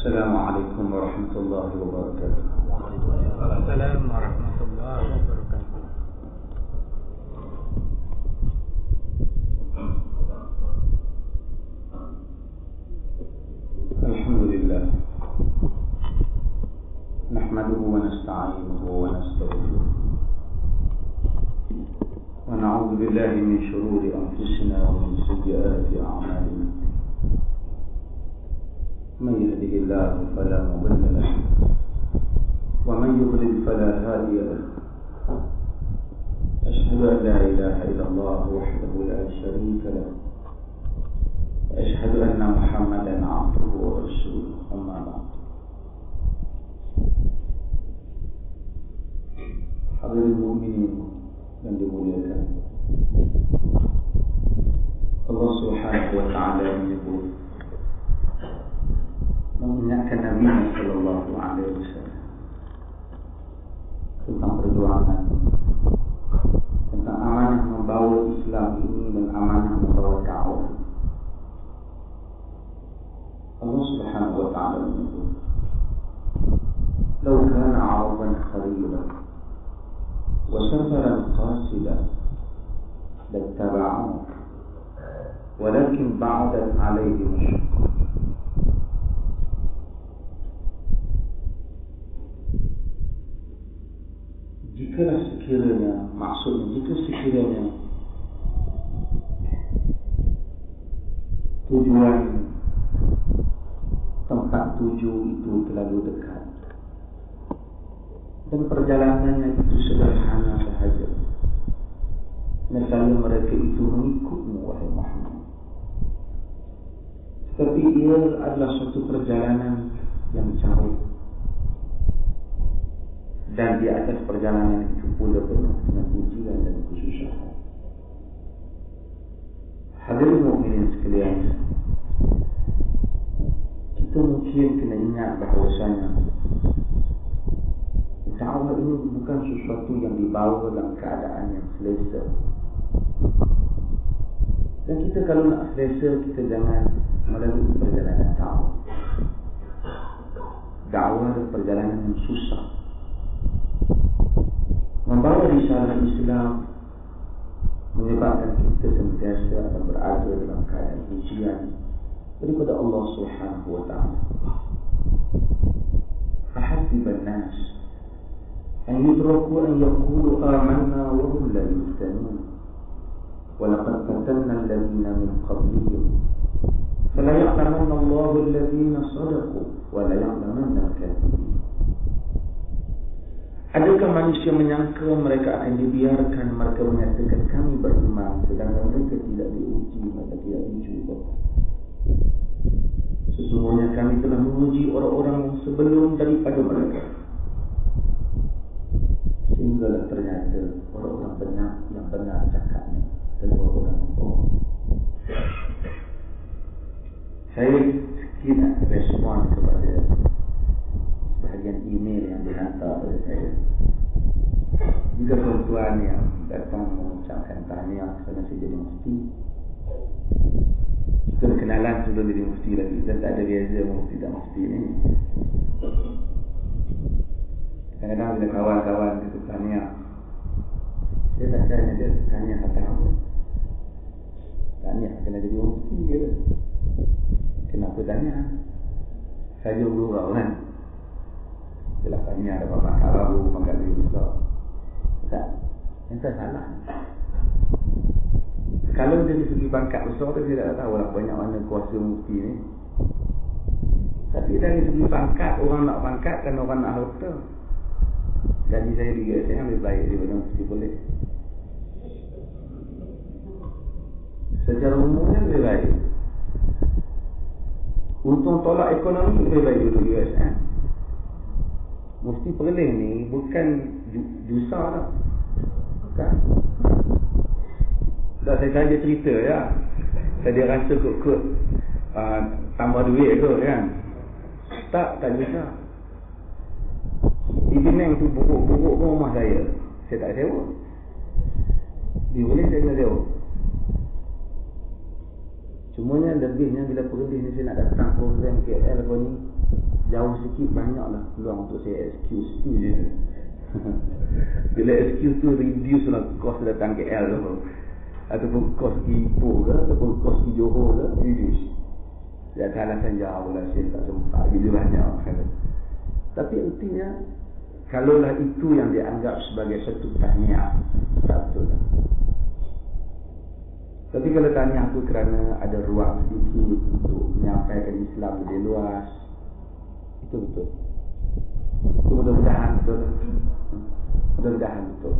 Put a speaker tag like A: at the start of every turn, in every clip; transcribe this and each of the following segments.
A: السلام عليكم ورحمة الله وبركاته.
B: السلام ورحمة الله وبركاته.
A: الحمد لله نحمده ونستعينه ونستغفره ونعوذ بالله من شرور أنفسنا ومن سيئات أعمالنا. من يهده الله فلا مضل له ومن يضلل فلا هادي له. أشهد أن لا إله إلا الله وحده لا شريك له وأشهد أن محمدا عبده ورسوله. أما بعد. Hadirin mukminin yang dimuliakan, Allah Subhanahu wa taala menyebut, mengingatkan Nabi sallallahu alaihi wasallam tentang perjuangan, tentang amanah membawa Islam ini dan amanah membawa dakwah. Allah Subhanahu wa taala menyebut, "Lau kana 'aradan qariban wa safaran qasida lattaba'uka walakin ba'adat 'alaihim ash-shaqqa." Jika sekiranya tujuan tempat tuju itu terlalu dekat dan perjalanannya itu sederhana sahaja, misalnya mereka itu mengikutmu wahai Muhammad, tetapi ia adalah suatu perjalanan yang jauh, dan di atas perjalanan itu pula penuh dengan ujian dan kesusahan. Hadirin mukminin sekalian, kita mungkin kena ingat bahawasanya dakwah ini bukan sesuatu yang dibawa dalam keadaan yang selesa. Dan kita kalau nak selesa, kita jangan melalui perjalanan dakwah. Dakwah adalah perjalanan yang susah. Membawa risalah Islam menyebabkan kita sentiasa akan berada dalam keadaan ujian daripada Allah Subhanahu wa taala. Fahasiban nas an yudraku an yaqulu amanna wa hum la yuftanun wa laqad fatanna alladhina min qablihim fala ya'lamanna Allahu alladhina sadaqu wa la ya'lamanna al-kadhibin. Adakah manusia menyangka mereka akan dibiarkan mereka menyatakan kami beriman, sedangkan mereka tidak diuji, mereka tidak dicuba? Sesungguhnya kami telah menguji orang-orang yang sebelum daripada mereka, sehinggalah ternyata orang-orang benar yang benar cakapnya dan orang-orang yang bohong. Saya sedikit respon kepada bahagian email yang dihantar oleh saya. Juga tuan-tuan yang datang mengucapkan tahniah kerana saya jadi mufti. Kita berkenalan sebelum jadi mufti lagi, dan tak ada beza mufti dan mufti ni. Kadang-kadang bila kawan-kawan kita tahniah, saya tak tanya dia tahniah kata apa. Tahniah kena jadi mufti je. Kenapa tahniah? Saja berurau kan. Jelas tanya ada pangkat baru, pangkat lebih besar. Tak, yang tak salah. Kalau dari segi pangkat besar tu, saya tak tahu lah banyak mana kuasa mufti ni. Tapi dari segi pangkat, orang nak pangkat kan orang nak harta. Gaji saya juga, saya lebih baik daripada mufti boleh. Secara umumnya lebih baik. Untung tolak ekonomi lebih baik dulu US kan. Mufti Perlis ni bukan jusa lah. Bukan. Dah saya saja cerita ya. Saya rasa kot tambah duit kot kan. Tak jusa. Di Penang tu buruk-buruk pun rumah saya. Saya tak sewa. Dia boleh saya kena sewa. Cumanya lebihnya bila Perlis ni saya nak datang program KL apa ni, jauh sikit banyaklah peluang untuk saya excuse tu je. Bila excuse tu reduce lah kos datang KL tu, ataupun kos pergi Ipoh ke, ataupun kos pergi Johor ke, reduce. Dia ada alasan jauh lah, saya tak sempat bila banyak. Tapi artinya kalaulah itu yang dianggap sebagai satu tahniah, tak betul lah. Tapi kalau tahniah tu kerana ada ruang sedikit untuk menyampaikan Islam lebih luas, itu betul. Itu mudah-mudahan betul. Mudah-mudahan betul.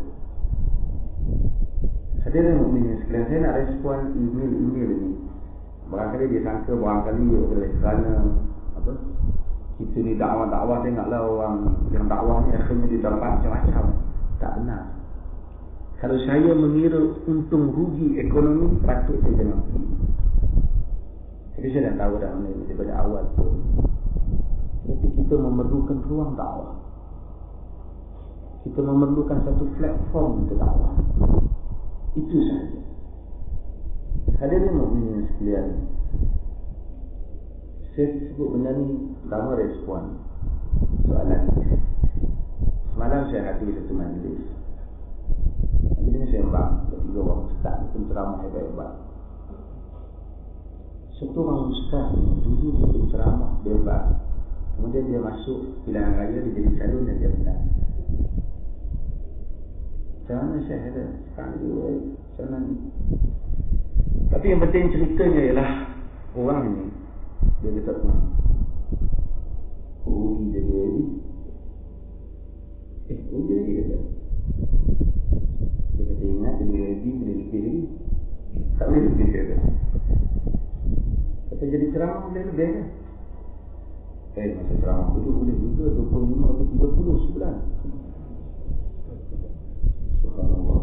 A: Hadirin mukminin sekalian, saya nak respon email ini. Barangkali dia sangka barangkali oleh kerana apa? Kita ni dakwah-dakwah, tengoklah orang yang dakwah ni akhirnya didapat macam-macam. Tak benar. Kalau saya mengira untung rugi ekonomi, patut saya jangan pergi. Jadi saya dah tahu dah daripada awal tu. Tapi kita memerlukan ruang dakwah. Kita memerlukan satu platform untuk dakwah. Itu sahaja. Hadirin mukminin sekalian, saya sebut benda ni pertama respon soalan. Semalam saya hadir satu majlis. Ini saya sembang, ketiga orang ustaz ni pun ceramah hebat-hebat. Satu orang ustaz dulu dia pun ceramah bebas. Kemudian dia masuk pilihan raya, dia jadi calon dan dia menang. Macam mana saya ada? Sekarang dia macam mana ni? Tapi yang penting ceritanya ialah orang ni dia kata rugi jadi wali. Rugi lagi kata. Dia kata ingat jadi wali boleh lebih lagi. Tak boleh lebih kata. Kata jadi ceramah boleh lebih kan? Masa ceramah dulu boleh juga 25 atau 30 sebulan. Subhanallah.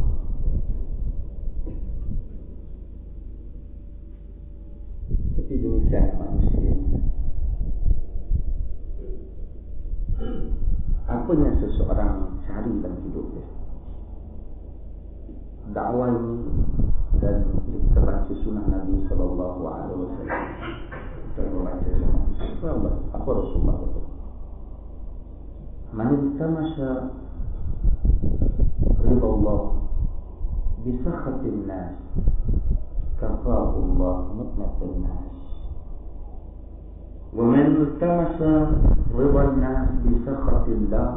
A: Tapi demikian manusia. Apa yang seseorang cari dalam hidupnya? Dakwah ini dan kita baca sunnah Nabi sallallahu alaihi wasallam. Kita membaca sunnah apa Rasulullah kata. Man tamasha ridha Allah bi sakhatin nas kafahu Allah mutmatan nas. ومن التمس رضا الناس بسخط الله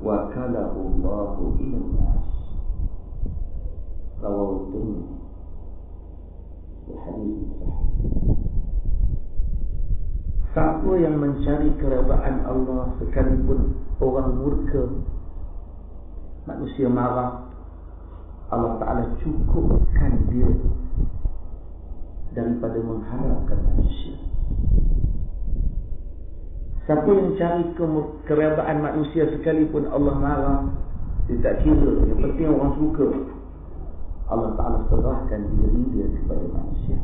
A: وكله الله إلى الناس. رواه الترمذي والحديث صحيح. Siapa yang mencari keredaan Allah sekalipun orang murka, manusia marah, Allah Ta'ala cukupkan dia daripada mengharapkan manusia. Siapa yang cari keredaan manusia sekalipun Allah marah, dia tak kira, yang penting orang suka, Allah Ta'ala serahkan diri dia kepada manusia.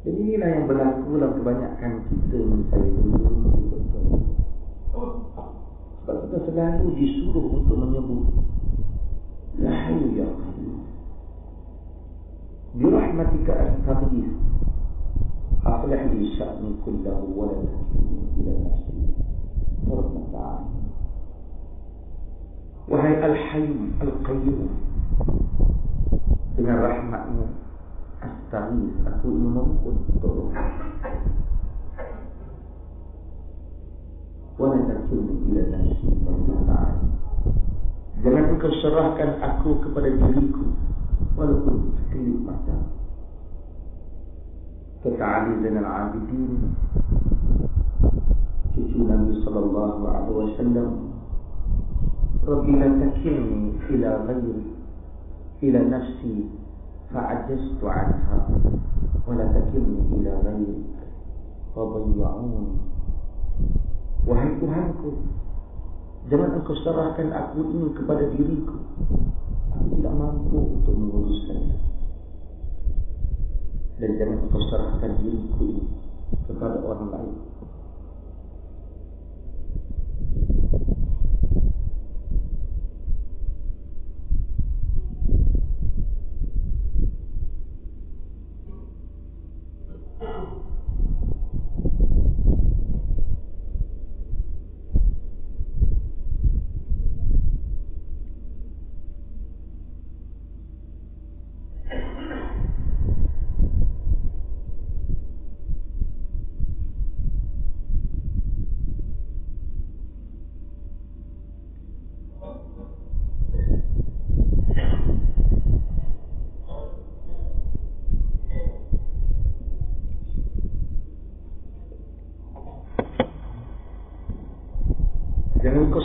A: Jadi inilah yang berlaku dalam kebanyakan kita ni, saya dulu. Sebab kita selalu disuruh untuk menyebut La hayyu ya qayyum bi rahmatika astaghfir aslih li sya'ni kullahu wa la takilni ila nafsi tarfata 'ain. Wahai al-hayy al-qayyum, dengan rahmatmu astaghfir, aku ingin memohon tolong. Wa la takilni ila nafsi tarfata 'ain. Jangan engkau serahkan aku kepada diriku walaupun sekelip mata. Kata Ali Zainal Abidin, cucu Nabi sallallahu alaihi wasallam, Rabbi la takilni ila ghairi ila nafsi fa'ajaztu anha wa la takilni ila ghairi fadayya'uni. Wahai Tuhanku, jangan engkau serahkan aku ini kepada diriku. Aku tidak mampu untuk menguruskannya. Dan jangan engkau serahkan diriku ini kepada orang lain.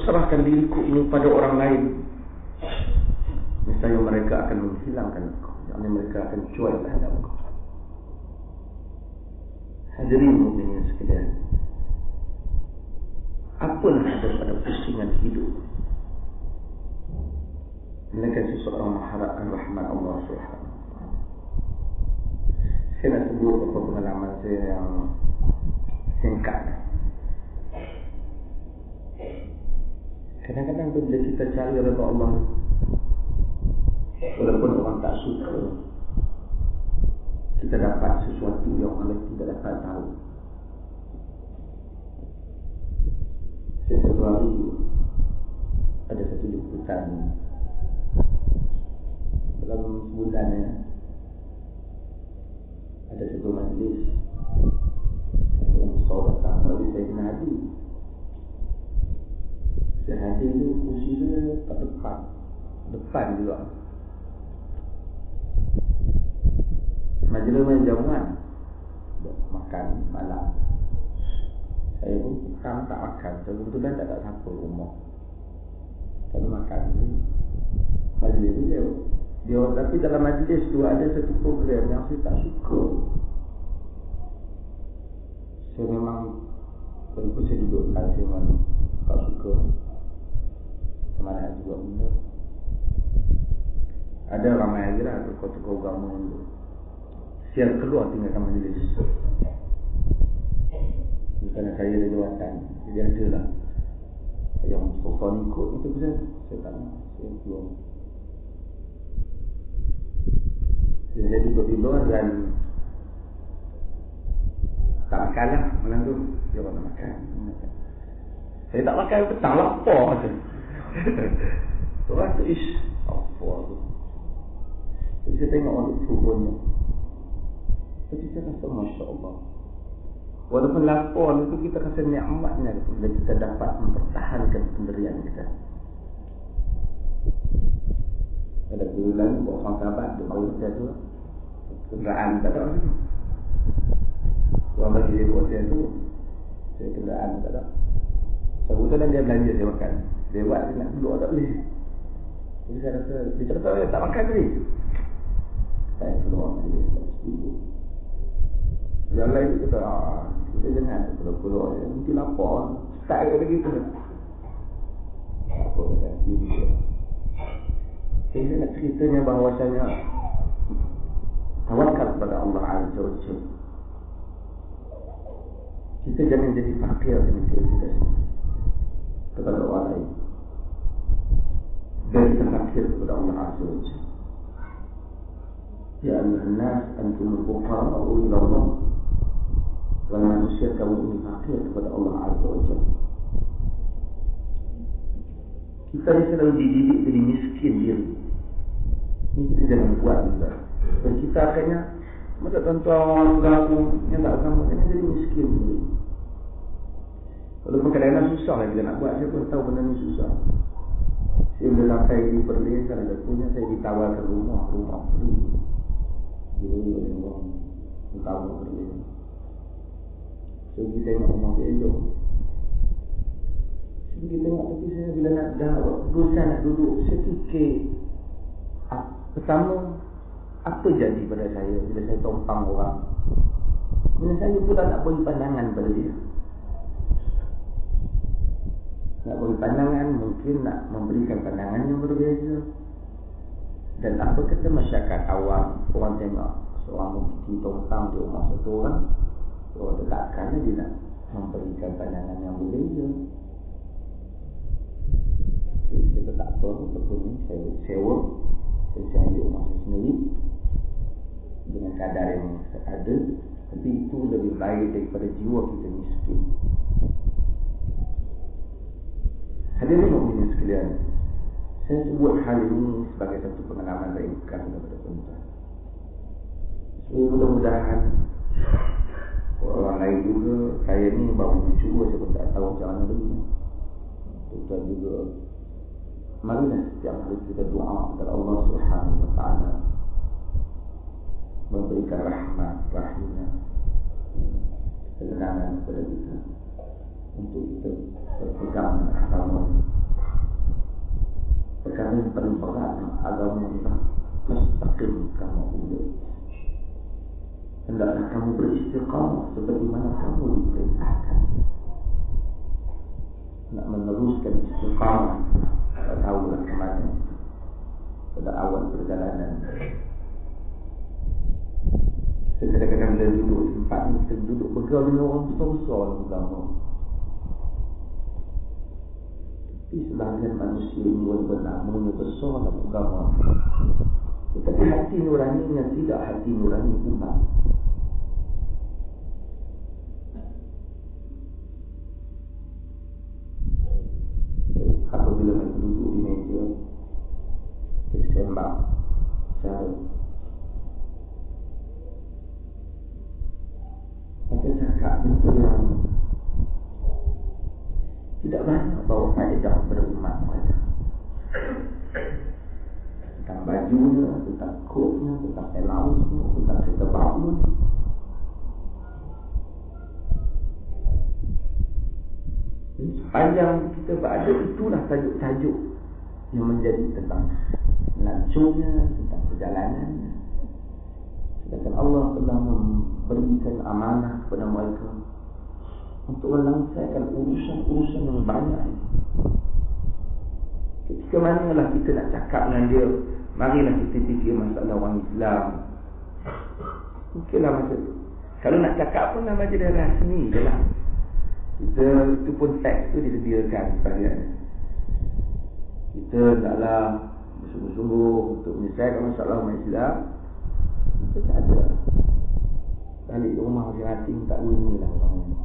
A: serahkan diriku ini pada orang lain, misalnya mereka akan menghilangkan engkau, yakni mereka akan cuai terhadap engkau. Hadirin mukminin sekalian, apalah ada pada pusingan hidup melainkan seseorang mengharapkan rahmat Allah Subhanahu wa taala. Saya nak sebut beberapa pengalaman saya yang singkat. Kadang-kadang bila kita cari redha Allah, walaupun orang tak suka, kita dapat sesuatu yang orang lain tidak dapat tahu. Satu hari ada satu liputan dalam sebulan ada satu majlis yang besar datang, lalu saya kena hadir. Saya hadir tu kursi saya kat depan juga. Majlis jamuan makan malam. Saya pun tak makan. Kebetulan tak ada siapa rumah. Kalau makan tu majlis tu dia tapi dalam majlis tu ada satu program yang saya tak suka. Saya memang walaupun saya duduk saya memang tak suka. Kemana juga benda. Ada ramai lagi lah tokoh-tokoh agama tu. Siap keluar tinggalkan majlis. Kerana saya ada jawatan, jadi ada lah yang sofa ni ikut itu saya tak nak, saya keluar. Jadi saya duduk di luar dan tak makan lah malam tu. Dia orang nak makan. Saya tak makan petang, lapar je. Orang tu apa tu. Jadi saya tengok orang tu turunnya. Tapi saya rasa Masya Allah, walaupun lapar itu kita rasa nikmatnya bila kita dapat mempertahankan pendirian kita. Ada bulan buat orang sahabat dia mari kita tu kenderaan tak ada tu. Orang bagi dia buat dia tu saya kenderaan tak ada. Sebutan dia belanja dia makan. Dia buat dia nak duduk tak boleh. Jadi saya rasa dia cakap tak makan tadi. Saya keluar majlis tak setuju. Yang lain kata, kita jangan keluar ya. Mungkin lapar. Tak ada begitu. Apa kan? Saya nak ceritanya bahawasanya tawakal kepada Allah Azza wa Jalla. Kita jangan jadi fakir dengan diri kita sendiri kepada orang lain. Dan kita fakir kepada Allah Azza wa Jalla. Ya ayyuhan-nas antumul fuqara'u ila Allah. Kerana manusia kamu ini fakir kepada Allah Azza wa Jalla. Kita ni selalu dididik jadi miskin diri. Ini kita jangan buat juga. Dan kita akhirnya macam tuan-tuan orang agama yang tak agama ini jadi miskin diri. Walaupun kadang-kadang susah lah kita nak buat. Saya pun tahu benda ni susah. Saya bila sampai di Perlis, kalau ada punya saya ditawarkan rumah free. Jadi orang utama Perlis. So kita tengok rumah dia elok. So kita tengok tapi saya bila nak dah berusaha nak duduk, saya fikir pertama apa jadi pada saya bila saya tumpang orang. Bila saya pula nak beri pandangan pada dia. Nak beri pandangan, mungkin nak memberikan pandangan yang berbeza. Dan apa kata masyarakat awam, orang tengok seorang mungkin tumpang di rumah satu orang, orang letakkan dia nak memberikan pandangan yang berbeza. Jadi kita tak apa, betul ni saya sewa, saya ambil rumah saya sendiri dengan kadar yang ada. Tapi itu lebih baik daripada jiwa kita miskin. Hadirin mukminin sekalian, saya sebut hal ini sebagai satu pengalaman ringkas kepada tuan-tuan. Mudah-mudahan orang lain juga, saya ni baru cuba, saya pun tak tahu macam mana lagi. Tuan juga, marilah setiap hari kita doa kepada Allah Subhanahu wa taala memberikan rahmat, rahimah, ketenangan kepada kita. untuk kita berpegang agama. Perkara yang paling berat agama adalah mustaqim kamu udah. Hendaklah kamu beristiqamah seperti mana kamu diperintahkan. Nak meneruskan istiqamah, tak tahulah ke mana pada awal perjalanan. Kadang-kadang bila duduk di tempat ni, kita duduk bergaul dengan orang besar-besar dalam agama. Tapi sebahagian manusia ini namanya besar dalam agama, tetapi hati nuraninya tidak hati nurani umat. Apabila mereka duduk di meja sembang cara mereka cakap benda yang tidak banyak bawa faedah kepada umat mereka, tentang bajunya, tentang kotnya, tentang allowance-nya, tentang kereta baru. Sepanjang kita berada, itulah tajuk-tajuk yang menjadi tentang lancungnya, tentang perjalanannya. Sedangkan Allah telah memberikan amanah kepada mereka untuk melangsaikan urusan-urusan yang banyak ini. Ketika manalah kita nak cakap dengan dia, marilah kita fikir masalah orang Islam. Mungkinlah masa tu. Kalau nak cakap pun nama majlis rasmi je lah. Kita, itu pun teks tu disediakan sekalian. Kita taklah bersungguh-sungguh untuk menyelesaikan masalah umat Islam. Kita tak ada. Balik rumah masing-masing tak bunyi lah orang ni.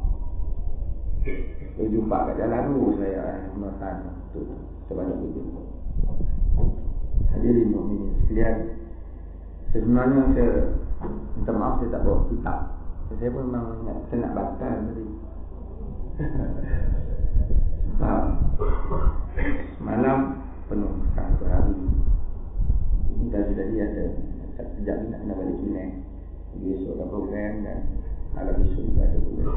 A: Saya jumpa kat jalan tu, saya menekan tu sebanyak itu. Hadirin mukminin sekalian, sebenarnya saya minta maaf saya tak bawa kitab. Saya pun memang ingat saya nak batal tadi. Semalam penuh satu hari. Ini tadi ada sejak ni nak kena balik Penang. Besok ada program dan malam besok juga ada program.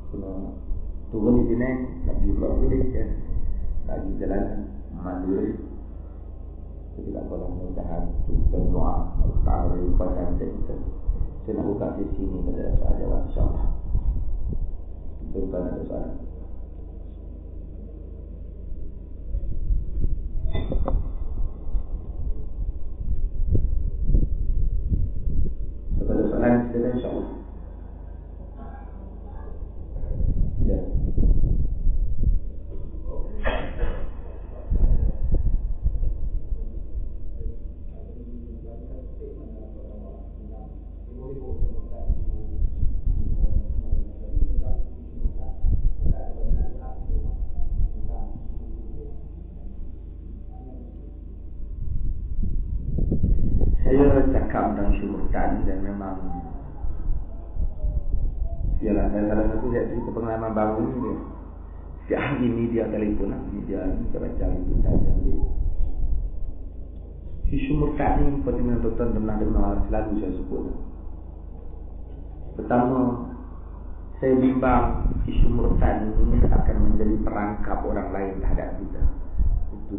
A: Kalau turun di Penang nak pergi Pulau Kedah kan, lagi jalan Mandiri. Jadi tak apa, mudah-mudahan kita doa Allah beri kuasa kita. Saya nak buka sesi ni pada soal jawab insyaAllah. Bukan ada soalan. Ada soalan kita insyaAllah. Ya. Saya cakap tentang isu murtad dan memang ialah salah satu saya cerita pengalaman baru ni dia. Setiap hari media telefon lah, media ni kita baca itu saja. Isu murtad ni pendengar tuan-tuan pernah dengar, selalu saya sebut. Pertama, saya bimbang isu murtad ini akan menjadi perangkap orang lain terhadap kita. Itu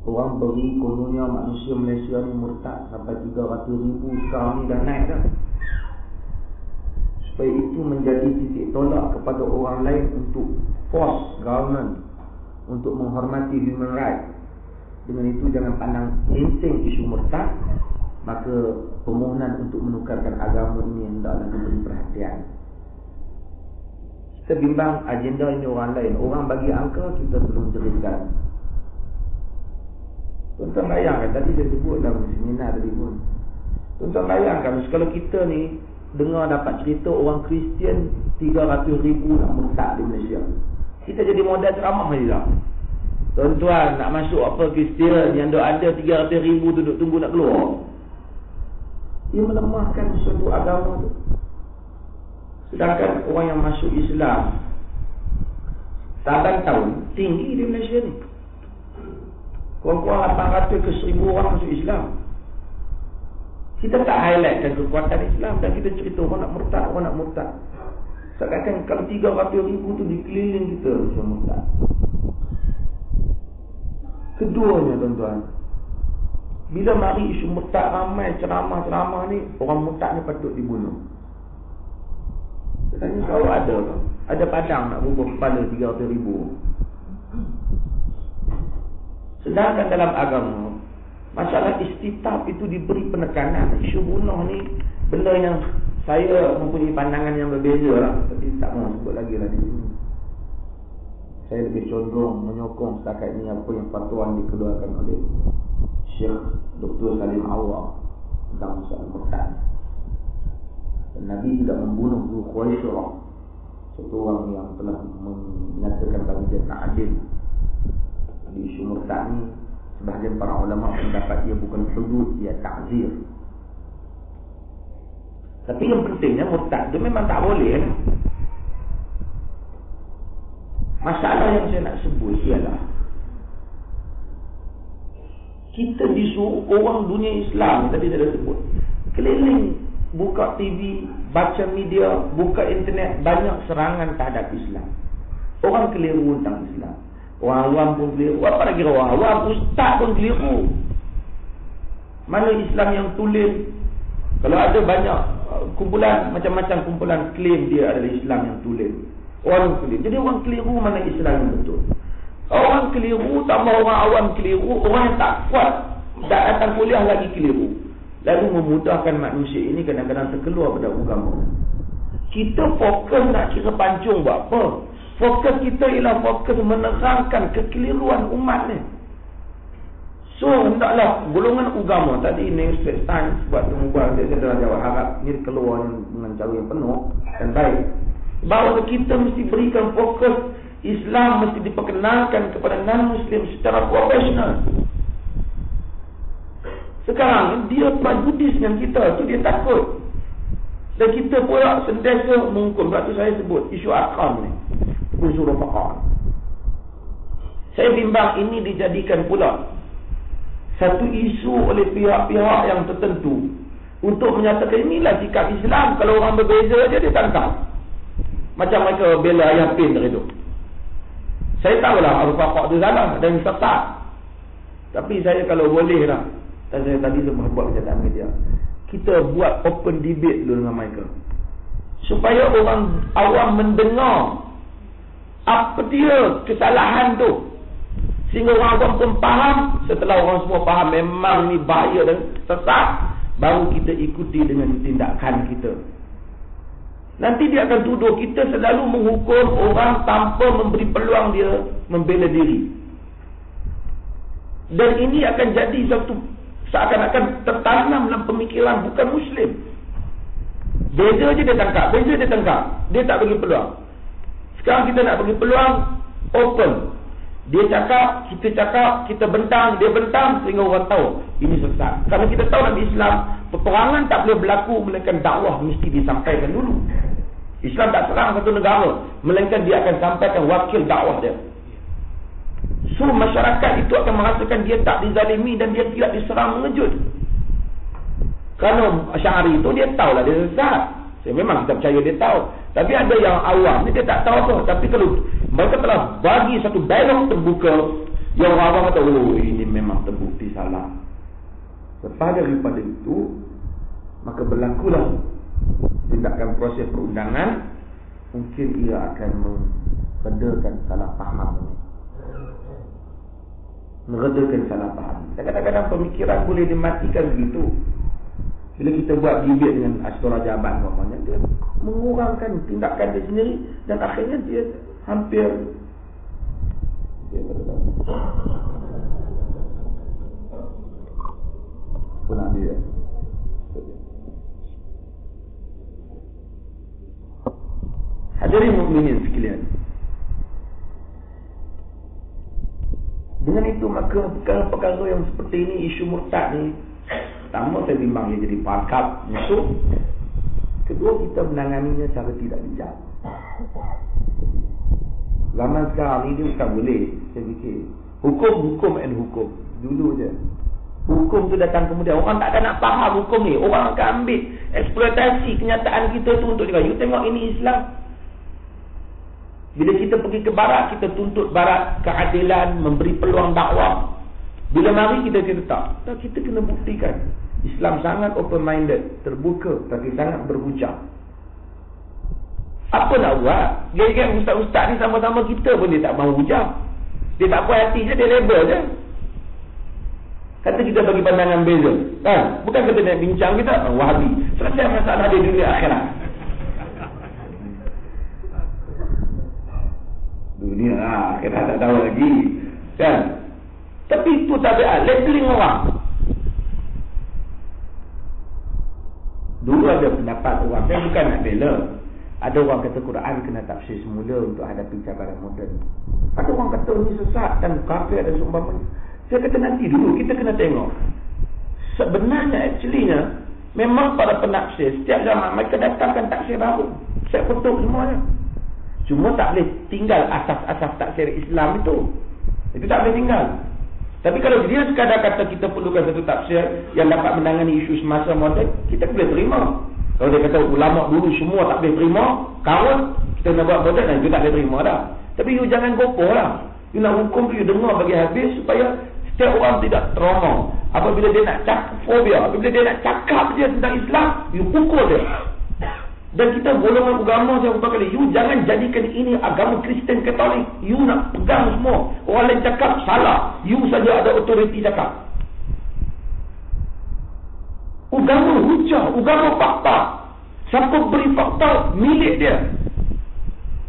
A: orang beri kononnya manusia Malaysia ni murtad sampai 300,000 sekarang ni dah naik dah. Supaya itu menjadi titik tolak kepada orang lain untuk force government untuk menghormati human rights. Dengan itu jangan pandang enteng isu murtad, maka permohonan untuk menukarkan agama ini hendaklah diberi perhatian. Kita bimbang agenda ini orang lain. Orang bagi angka, kita belum jelaskan. Tuan-tuan bayangkan, tadi saya sebut dalam seminar tadi pun. Tuan-tuan bayangkan, kalau kita ni dengar dapat cerita orang Kristian 300,000 nak murtad di Malaysia, kita jadi modal ceramah je lah. Tuan-tuan nak masuk apa Kristian yang ada 300,000 duduk tunggu nak keluar. Ia melemahkan suatu agama tu. Sedangkan orang yang masuk Islam saban tahun tinggi di Malaysia ni. Kurang-kurang 800 ke 1000 orang masuk Islam. Kita tak highlightkan kekuatan Islam dan kita cerita orang nak murtad, orang nak murtad. Seakan kalau 300,000 tu dikeliling kita macam murtad. Keduanya tuan-tuan, bila mari isu murtad ramai ceramah-ceramah ni, orang murtad ni patut dibunuh. Saya tanya kau ada padang nak bubuh kepala 300,000. Sedangkan dalam agama, masalah istitab itu diberi penekanan. Isu bunuh ni benda yang saya mempunyai pandangan yang berbeza lah, tapi tak mahu sebut lagi lah di sini. Saya lebih condong menyokong setakat ini apa yang fatwa dikeluarkan oleh Syekh Dr. Salim Awar tentang masalah murtad. Dan Nabi tidak membunuh Dhu Khuwaisirah, satu orang yang telah menyatakan bahawa dia tak adil. Di isu murtad ni, sebahagian para ulama mendapat ia bukan hudud, ia ta'zir. Tapi yang pentingnya murtad tu memang tak boleh. Masalah yang saya nak sebut ialah kita disuruh orang dunia Islam, tadi saya dah sebut, keliling buka TV, baca media, buka internet, banyak serangan terhadap Islam. Orang keliru tentang Islam. Orang awam pun keliru. Apa nak kira orang awam? Ustaz pun keliru. Mana Islam yang tulen? Kalau ada banyak kumpulan, macam-macam kumpulan klaim dia adalah Islam yang tulen. Orang keliru. Jadi orang keliru mana Islam yang betul. Orang keliru tambah orang awam keliru, orang yang tak kuat tak datang kuliah lagi keliru. Lalu memudahkan manusia ini kadang-kadang terkeluar pada agama. Kita fokus nak kira pancung buat apa? Fokus kita ialah fokus menerangkan kekeliruan umat ni. So hendaklah golongan agama tadi ni Ustaz Tan buat tembuhan dia dah jawab harap ni keluar dengan cara yang penuh dan baik. Bahawa kita mesti berikan fokus Islam mesti diperkenalkan kepada non-Muslim secara profesional. Sekarang dia prejudis dengan kita, tu dia takut. Dan kita pula sentiasa menghukum. Sebab tu saya sebut isu akam ni, unsur faqah. Saya bimbang ini dijadikan pula satu isu oleh pihak-pihak yang tertentu untuk menyatakan inilah sikap Islam. Kalau orang berbeza je dia tangkap. Macam mereka bela ayah pin dari tu. Saya tahulah al-faqah tu salah dan sesat. Tapi saya kalau boleh lah, dan saya tadi semua buat kenyataan media, kita buat open debate dulu dengan mereka, supaya orang awam mendengar apa dia kesalahan tu, sehingga orang awam pun faham. Setelah orang semua faham memang ni bahaya dan sesat, baru kita ikuti dengan tindakan kita. Nanti dia akan tuduh kita selalu menghukum orang tanpa memberi peluang dia membela diri. Dan ini akan jadi satu seakan-akan tertanam dalam pemikiran bukan Muslim. Beza je dia tangkap, beza dia tangkap. Dia tak bagi peluang. Sekarang kita nak bagi peluang, open. Dia cakap, kita bentang, dia bentang, sehingga orang tahu ini sesat. Kalau kita tahu dalam Islam, peperangan tak boleh berlaku melainkan dakwah mesti disampaikan dulu. Islam tak serang satu negara, melainkan dia akan sampaikan wakil dakwah dia. So masyarakat itu akan merasakan dia tak dizalimi dan dia tidak diserang mengejut. Kerana Asy'ari itu dia tahulah dia sesat. Saya memang tak percaya dia tahu. Tapi ada yang awam ni dia tak tahu apa. Tapi kalau mereka telah bagi satu dialog terbuka, yang orang awam kata, oh ini memang terbukti salah. Lepas daripada itu, maka berlakulah tindakan proses perundangan. Mungkin ia akan meredakan salah faham ini. Meredakan salah faham. Kadang-kadang pemikiran boleh dimatikan begitu. Bila kita buat debate dengan Astora Jabat, dia mengurangkan tindakan dia sendiri dan akhirnya dia hampir pulang dia. Hadirin mukminin sekalian, dengan itu maka perkara-perkara yang seperti ini, isu murtad ni, pertama saya bimbang dia jadi pakap musuh. Kedua, kita menanganinya secara tidak bijak. Zaman sekarang ni dia bukan boleh, saya fikir hukum and hukum dulu je. Hukum tu datang kemudian. Orang tak akan nak faham hukum ni. Orang akan ambil eksploitasi kenyataan kita tu untuk dia. You tengok ini Islam.
C: Bila kita pergi ke barat, kita tuntut barat keadilan, memberi peluang dakwah. Bila mari kita tak. Kita kena buktikan Islam sangat open-minded, terbuka, tapi sangat berhujah. Apa nak buat? Geng-geng ustaz-ustaz ni sama-sama kita pun dia tak mahu hujah. Dia tak puas hati je, dia label je. Kata kita bagi pandangan beza, kan? Bukan kata nak bincang kita, Wahabi. Selesai masalah di dunia akhirat. Dunia akhirat tak tahu lagi, kan? Tapi itu tabiat labeling orang. Dulu ada pendapat orang, saya bukan nak bela. Ada orang kata Quran kena tafsir semula untuk hadapi cabaran moden. Ada orang kata ini sesat dan kafir dan seumpamanya. Saya kata nanti dulu kita kena tengok. Sebenarnya memang para penafsir setiap zaman mereka datangkan tafsir baru. Saya kutuk semuanya. Cuma tak boleh tinggal asas-asas tafsir Islam itu. Itu tak boleh tinggal. Tapi kalau dia sekadar kata kita perlukan satu tafsir yang dapat menangani isu semasa moden, kita boleh terima. Kalau dia kata ulama dulu semua tak boleh terima, kawan kita nak buat moden dan kita tak boleh terima dah. Tapi you jangan gopoh lah. You nak hukum you dengar bagi habis supaya setiap orang tidak trauma. Apabila dia nak cakap fobia, apabila dia nak cakap je tentang Islam, you pukul dia. Dan kita golongan agama saya berapa kali, you jangan jadikan ini agama Kristen Katolik. You nak pegang semua. Orang lain cakap salah, you saja ada otoriti cakap. Agama hujah, agama fakta. Siapa beri fakta, milik dia.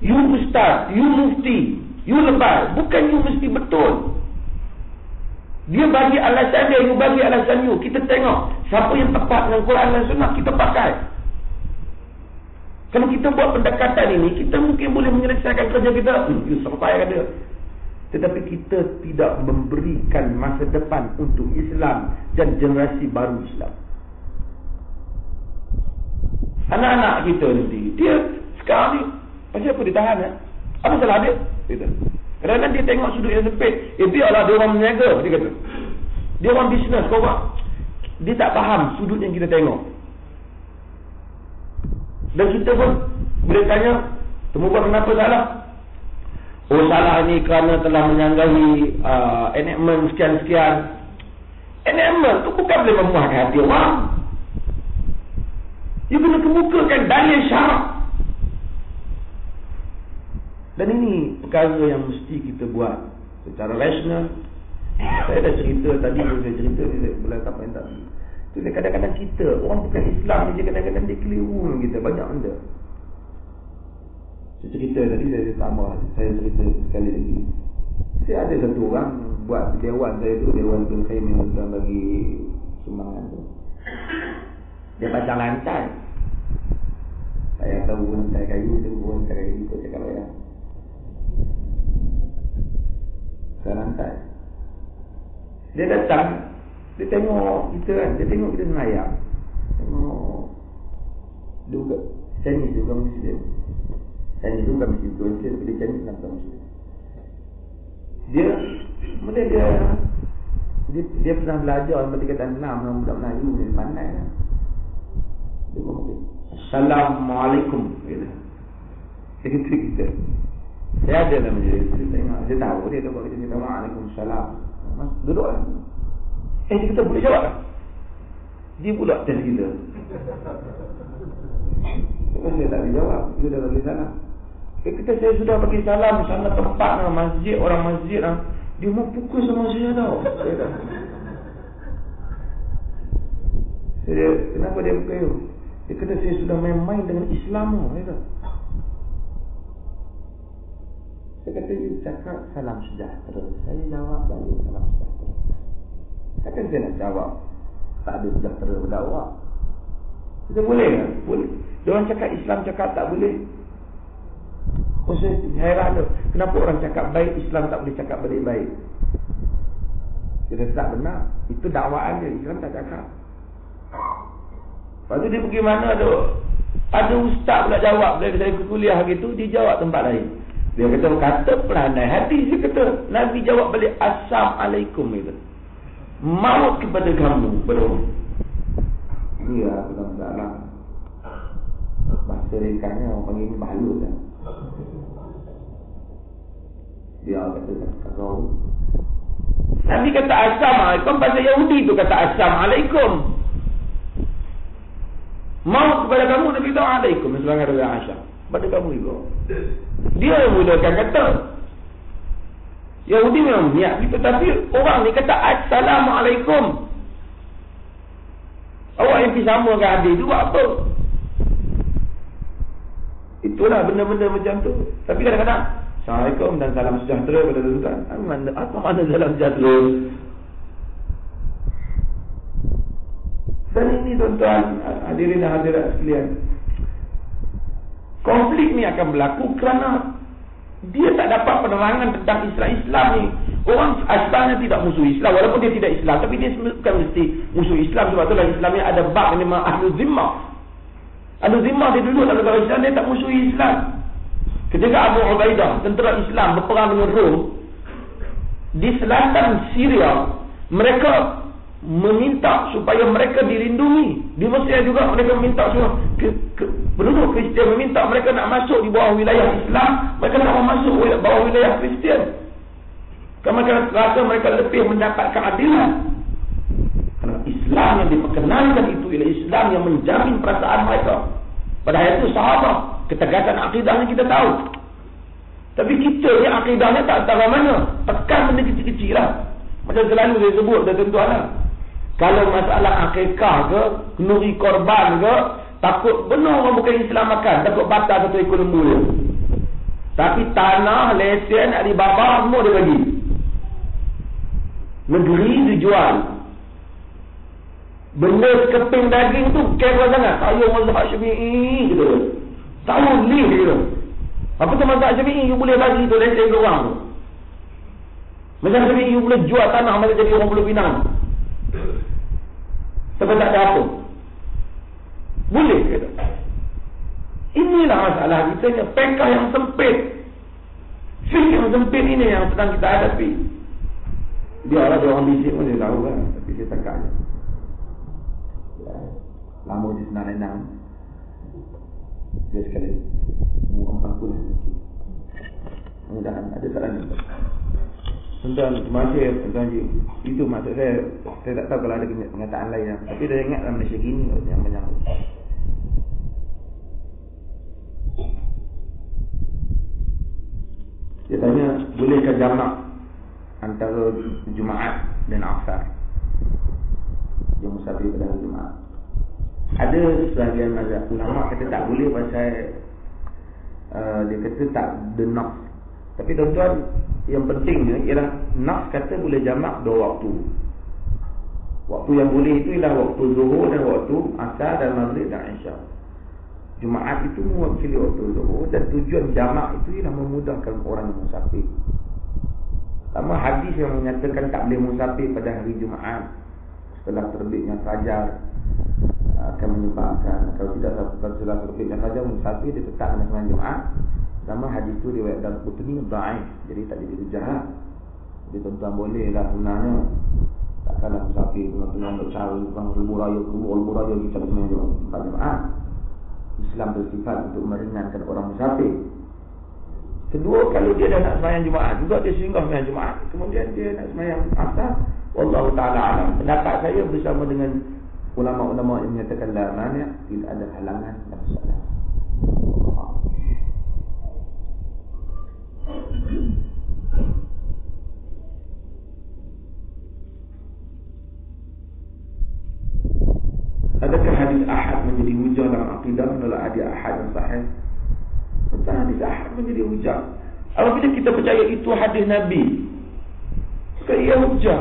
C: You ustaz, you mufti, you lebay. Bukan you mesti betul. Dia bagi alasan dia, you bagi alasan you. Kita tengok siapa yang tepat dengan Quran dan Sunnah, kita pakai. Kalau kita buat pendekatan ini, kita mungkin boleh menyelesaikan kerja kita. You sampai ada. Tetapi kita tidak memberikan masa depan untuk Islam dan generasi baru Islam. Anak-anak kita nanti, dia sekarang ni pasal apa dia tahan ya? Apa salah dia? Gitu. Kadang-kadang dia tengok sudut yang sempit. Biarlah dia orang meniaga, dia kata. Dia orang bisnes, kau buat. Dia tak faham sudut yang kita tengok. Dan kita pun boleh tanya, temukan kenapa salah? Oh, salah ni kerana telah menyanggahi enactment sekian-sekian. Enactment tu bukan boleh memuaskan hati orang. You kena kemukakan dalil syarak. Dan ini perkara yang mesti kita buat secara rasional. Saya dah cerita tadi, saya cerita ni bulan tak main tadi. Tu dia kadang-kadang kita, orang bukan Islam ni, kadang-kadang dia keliru kita banyak benda. Saya cerita tadi, saya tambah, saya cerita sekali lagi. Saya ada satu orang buat dewan saya tu, dewan Ibn Qayyim yang bagi sumbangan tu. Dia pasang lantai. Saya tahu lantai kayu tu, lantai kayu ikut cakap saya. Saya lantai. Dia datang, dia tengok kita kan, dia tengok kita semayang. Tengok juga Chinese juga Muslim. Chinese juga Muslim, tapi dia Chinese bukan Muslim. Dia pernah belajar sampai tingkatan 6 dengan budak Melayu, dia pandai kan. Dia ngomong, Assalamualaikum gitu. Dia kata kita. Saya ada dalam majlis, saya tengok, saya tahu dia buat kita ni, Waalaikumsalam. Duduklah. Kita boleh jawab tak? Dia pula test kita. Saya tak boleh jawab, kita dah bagi salam. Kita saya sudah bagi salam sana tempat masjid, orang masjid lah. Dia mau pukul sama saya tau. Kenapa dia pukul you? Dia kata saya sudah main-main dengan Islam. Saya kata you cakap salam sejahtera. Saya jawab balik salam sejahtera. Takkan saya nak jawab tak ada sejahtera berdakwah. Kita boleh tak? Boleh. Diorang cakap Islam cakap tak boleh. Saya heran tu, kenapa orang cakap baik, Islam tak boleh cakap baik-baik? Kita tak benar. Itu dakwaan dia, Islam tak cakap. Lepas tu dia pergi mana tu? Ada ustaz pula jawab. Bila saya ke kuliah gitu, dia jawab tempat lain. Dia kata pelandai hati. Dia kata, Nabi jawab balik, Assalamualaikum gitu. Maut kepada kamu, bro. Ya, benar-benar. Bahasa ringkasnya orang panggil ni balut lah.
A: Dia kata kau.
C: Nabi kata Assalamualaikum, bahasa Yahudi tu kata Assalamualaikum. Mau kepada kamu, Nabi kata Alaikum. Selanggar dengan Aisyah. Pada kamu juga. Dia yang mulakan kata. Yahudi memang niat. Tetapi orang ni kata Assalamualaikum. Awak yang pergi sama dengan adik tu buat apa? Itulah benda-benda macam tu. Tapi kadang-kadang Assalamualaikum dan salam sejahtera kepada tuan-tuan. Apa makna salam sejahtera? Dan ini tuan-tuan, hadirin dan hadirat sekalian, konflik ni akan berlaku kerana dia tak dapat penerangan tentang Islam ni. Orang asalnya tidak musuh Islam, walaupun dia tidak Islam, tapi dia bukan mesti musuh Islam. Sebab tu dalam Islam ni ada bab yang nama Ahlu Zimmah. Ahlu Zimmah dia dulu dalam negara Islam, dia tak musuh Islam. Ketika Abu Ubaidah, tentera Islam, berperang dengan Rom di selatan Syria, mereka meminta supaya mereka dilindungi. Di Mesir juga mereka meminta semua penduduk Kristian meminta mereka nak masuk di bawah wilayah Islam. Mereka tak mau masuk bawah wilayah Kristian. Kerana rasa mereka lebih mendapat keadilan. Kerana Islam yang diperkenalkan itu ialah Islam yang menjamin perasaan mereka. Padahal itu sahabat, ketegasan akidahnya kita tahu. Tapi kita ni akidahnya tak tahu mana. Tekan benda kecil-kecil lah. Macam selalu saya sebut, dah tentu lah. Kalau masalah akikah ke, kenuri korban ke, takut benar orang bukan Islam makan, takut batal satu ekor lembu dia. Tapi tanah, lesen, Alibaba semua dia bagi. Negeri dijual. Benda sekeping daging tu kira sangat. Saya mazhab Syafi'i gitu. Tahu ni gitu. Apa tu mazhab Syafi'i you boleh bagi tu lesen ke orang tu. Macam Syafi'i you boleh jual tanah macam jadi orang Pulau Pinang. Sebab tak ada apa. Boleh kata. Inilah masalah kita ni, pekah yang sempit. Fiqh yang sempit ini yang sedang kita hadapi. Biarlah dia orang bisik pun dia tahu kan. Tapi dia tekak je. Lama dia senang lenang. Dia sekali umur 40 sedikit. Mudah-mudahan ada saran ni. Tuan-tuan, terima kasih tuan-tuan Haji. Itu maksud saya tak tahu kalau ada kenyataan lain. Tapi saya ingat dalam Malaysia gini yang banyak. Dia tanya, bolehkah jamak antara Jumaat dan Asar? Yang musafir pada hari Jumaat. Ada sebahagian mazhab ulama kata tak boleh pasal dia kata tak ada nas. Tapi tuan-tuan, yang pentingnya ialah nas kata boleh jamak dua waktu. Waktu yang boleh itu ialah waktu zuhur dan waktu asar dan maghrib dan isyak. Jumaat itu mewakili waktu zuhur dan tujuan jamak itu ialah memudahkan orang yang musafir. Pertama, hadis yang menyatakan tak boleh musafir pada hari Jumaat setelah terbitnya fajar akan menyebabkan, kalau tidak setelah terbitnya fajar musafir dia tetap kena sembahyang Jumaat. Pertama, hadis itu riwayat Daraqutni dhaif, jadi tak jadi hujah. Jadi tuan-tuan boleh lah sebenarnya. Takkanlah musafir tengah-tengah untuk cari bukan lebu raya kita sembahyang Jumaat. Islam bersifat untuk meringankan orang musafir. Kedua, kalau dia dah nak sembahyang Jumaat juga, dia singgah sembahyang Jumaat, kemudian dia nak sembahyang asar, wallahu ta'ala alam. Pendapat saya bersama dengan ulama-ulama yang menyatakan la mani', tidak ada halangan dalam solat. Adakah hadis ahad menjadi hujah dalam akidah? Kalau ada ahad yang sahih, tentang hadis ahad menjadi hujah. Apabila kita percaya itu hadis Nabi, maka ia hujah.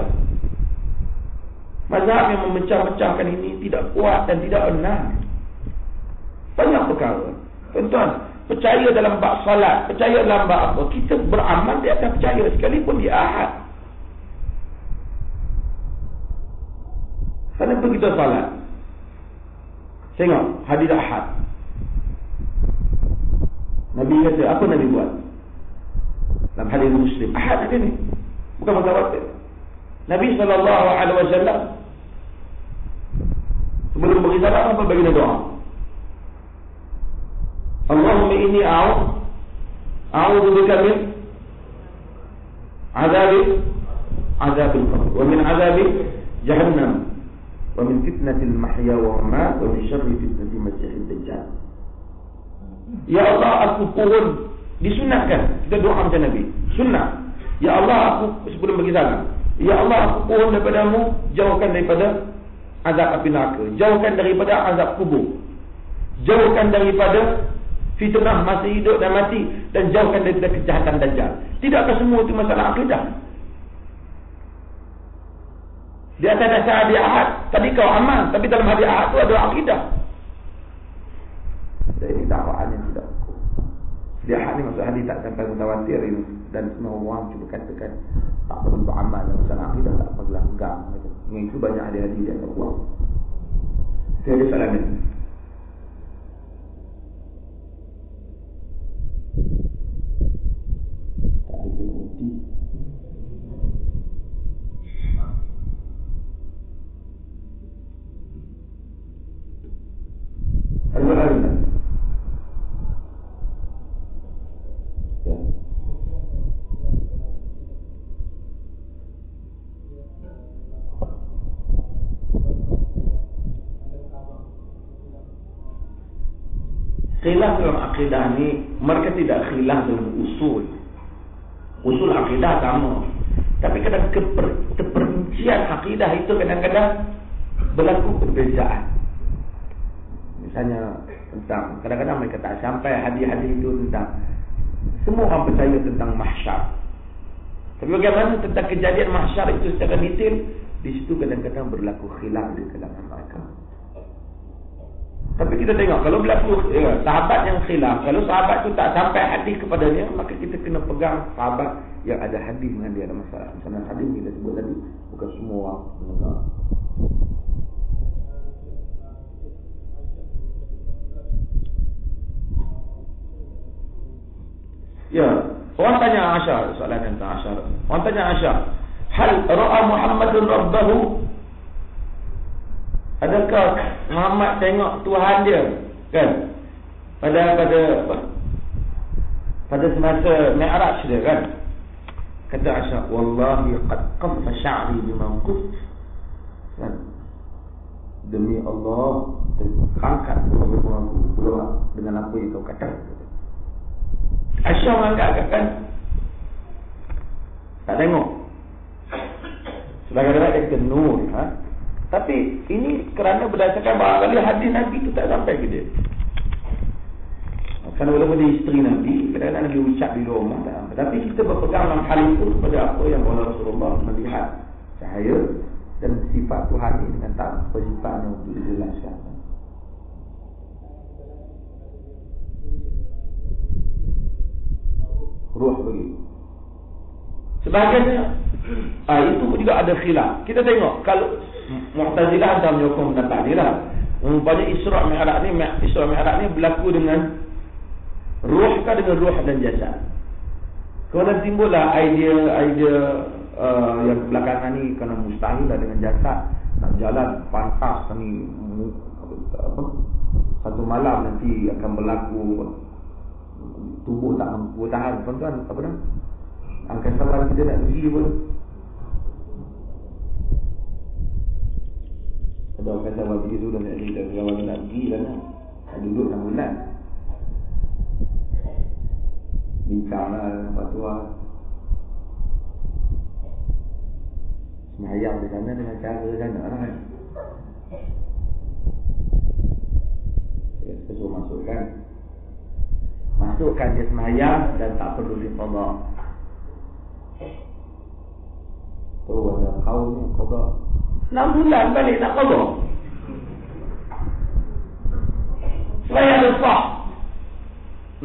C: Mazhab yang memecah-mecahkan ini tidak kuat dan tidak benar. Banyak perkara. Tuan-tuan, percaya dalam bab salat, percaya dalam bab apa, kita beramal di atas percaya sekalipun dia ahad. Kenapa kita salat? Tengok hadis ahad. Nabi kata, apa Nabi buat? Dalam hadis Muslim, ahad ada ni, bukan mutawatir. Nabi SAW sebelum beri salam apa bagi doa? Allahumma inni a'udzu bika min azabil qabr wa min azabi jahannam wa min fitnatil mahya wa mamat wa min syarri fitnatil masiihid dajjal. Ya Allah, aku pohon disunatkan kita doa macam Nabi. Sunnah. Ya Allah, aku sebelum bagi salam. Ya Allah, aku pohon daripadamu, jauhkan daripada azab api neraka, jauhkan daripada azab kubur, jauhkan daripada fitnah masa hidup dan mati, dan jauhkan daripada kejahatan dajjal. Tidakkah semua itu masalah akidah? Di atas dasar hadiah ahad tadi kau aman, tapi dalam hadiah ahad itu ada akidah. Jadi dakwaan yang tidak cukup. Hadiah ahad ni maksud hadis tak sampai mutawatir ini, dan semua orang cuba katakan tak perlu beramal dalam masalah akidah, tak perlu pegang. Dengan itu banyak hadis-hadis yang tak buang. Saya ada soalan ni. Tak ada berhenti. Ada soalan ni? Ya. Khilaf dalam akidah ni, mereka tidak khilaf dalam usul. Usul akidah sama. Tapi kadang keperincian akidah itu kadang-kadang berlaku perbezaan. Misalnya tentang, kadang-kadang mereka tak sampai hadis-hadis itu tentang, semua orang percaya tentang mahsyar. Tapi bagaimana tentang kejadian mahsyar itu secara detail, di situ kadang-kadang berlaku khilaf di kalangan mereka. Tapi kita tengok, kalau berlaku sahabat yang khilaf, kalau sahabat itu tak sampai hadis kepadanya, maka kita kena pegang sahabat yang ada hadis dengan dia ada masalah. Misalnya hadis kita sebut tadi, bukan semua orang mendengar. Ya, orang tanya Aisyah, soalan tentang Aisyah. Orang tanya Aisyah, hal ra'a Muhammadun rabbahu? Adakah Muhammad tengok Tuhan dia, kan? Pada semasa Mi'raj dia, kan? Kata Aisyah, wallahi qad qaffa sya'ri bima qult. Kan? Demi Allah, angkat pulau dengan apa yang kau kata. Aisyah mengangkat, kan? Tak tengok. Sebagai dia kata nur, ha? Tapi ini kerana berdasarkan barangkali hadis Nabi itu tak sampai ke dia. Kerana walaupun dia isteri Nabi, kadang-kadang Nabi ucap di rumah tak sampai. Tapi kita berpegang dalam hal itu kepada apa yang Rasulullah melihat cahaya dan sifat Tuhan ini dengan tak sifatnya untuk dijelaskan. Ruh begitu. Sebagainya itu juga ada khilaf. Kita tengok kalau Mu'tazilah antara menyokong pendapat dia lah. Umpamanya Isra' Mi'raj ni berlaku dengan ruh ke dengan ruh dan jasad. Kerana timbullah idea yang belakangan ni, kerana mustahil lah dengan jasad nak jalan pantas ni, satu malam nanti akan berlaku tubuh tak mampu tahan. Tuan-tuan apa dah? Angkasa kita nak pergi pun ada orang kata bagi tu dah nak cerita kawan nak pergi lah nak duduk 6 bulan bincang lah patuah semayang di sana dengan cara sana lah kan. Saya suruh masukkan dia semayang dan tak perlu diqadha. Tu ada kaum ni qadha 6 bulan balik nak qadha. Semayang dia sah.